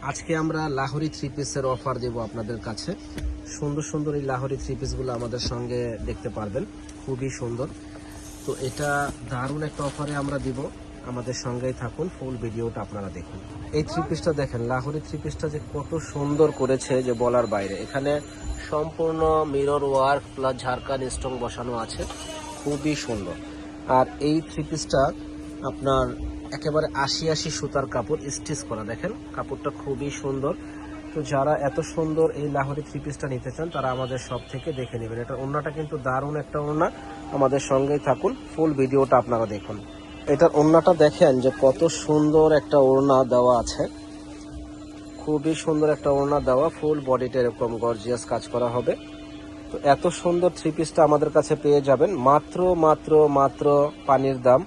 আজকে আমরা লাহোরি থ্রি পিসের অফার দেব আপনাদের কাছে। সুন্দর সুন্দর এই লাহোরি থ্রি পিসগুলো আমাদের সঙ্গে দেখতে পারবেন, খুবই সুন্দর। তো এটা দারুণ একটা অফারে আমরা দিব, আমাদের সঙ্গেই থাকুন, ফুল ভিডিওটা আপনারা দেখুন। এই থ্রি পিসটা দেখেন, লাহোরি থ্রি পিসটা যে কত সুন্দর করেছে যে বলার বাইরে। এখানে সম্পূর্ণ মিরর ওয়ার্ক প্লাস ঝাড়খান স্টোন বসানো আছে, খুবই সুন্দর। আর এই থ্রি পিসটা আপনার একেবারে ৮০ সুতার কাপড় স্টিচ করা, দেখেন কাপড়টা খুবই সুন্দর। তো যারা এত সুন্দর এই লাহোরি থ্রি পিসটা নিতে চান তারা আমাদের শপ থেকে দেখে নেবেন। এটা ওড়নাটা কিন্তু দারুণ একটা ওড়না, আমাদের সঙ্গেই থাকুন, ফুল ভিডিওটা আপনারা দেখুন। এটার ওড়নাটা দেখেন যে কত সুন্দর একটা ওড়না দেওয়া আছে, খুবই সুন্দর একটা ওড়না দেওয়া, ফুল বডিটা এরকম গর্জিয়াস কাজ করা হবে। তো এত সুন্দর থ্রি পিসটা আমাদের কাছে পেয়ে যাবেন মাত্র মাত্র মাত্র পানির দাম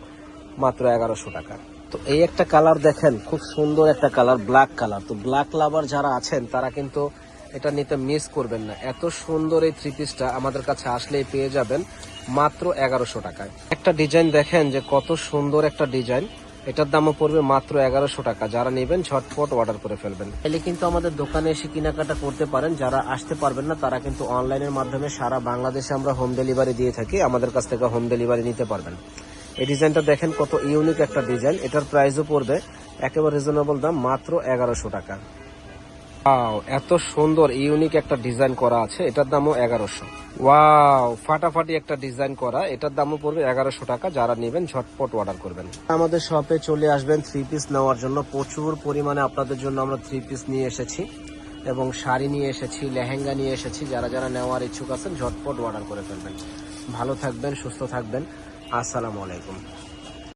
মাত্র 1100 টাকা। তো এই একটা কালার দেখেন, খুব সুন্দর একটা কালার, ব্ল্যাক কালার। তো ব্ল্যাক লাভার যারা আছেন তারা কিন্তু এটা নিতে মিস করবেন না। এত সুন্দর এই থ্রি পিসটা আমাদের কাছে আসলেই পেয়ে যাবেন মাত্র 1100 টাকায়। একটা ডিজাইন দেখেন যে কত সুন্দর একটা ডিজাইন, এটার দামও পড়বে মাত্র 1100 টাকা। যারা নেবেন ঝটপট অর্ডার করে ফেলবেন। তাহলে কিন্তু আমাদের দোকানে এসে কেনাকাটা করতে পারেন। যারা আসতে পারবেন না তারা কিন্তু অনলাইনের মাধ্যমে সারা বাংলাদেশে আমরা হোম ডেলিভারি দিয়ে থাকি, আমাদের কাছ থেকে হোম ডেলিভারি নিতে পারবেন। এই ডিজাইনটা দেখেন কত ইউনিক একটা ডিজাইন, এটার প্রাইসও পড়বে একেবারে রিজনেবল দাম মাত্র 1100 টাকা। ওয়াও, এত সুন্দর ইউনিক একটা ডিজাইন করা আছে, এটার দামও 1100। ওয়াও, ফাটাফাটি একটা ডিজাইন করা, এটার দামও পড়বে 1100 টাকা। যারা নেবেন ঝটপট অর্ডার করবেন। আমাদের শপে চলে আসবেন থ্রি পিস নেওয়ার জন্য। প্রচুর পরিমাণে আপনাদের জন্য আমরা থ্রি পিস নিয়ে এসেছি এবং শাড়ি নিয়ে এসেছি, লেহেঙ্গা নিয়ে এসেছি। যারা যারা নেওয়ার ইচ্ছুক আছেন ঝটপট অর্ডার করে ফেলবেন। ভালো থাকবেন, সুস্থ থাকবেন। আসসালামু আলাইকুম।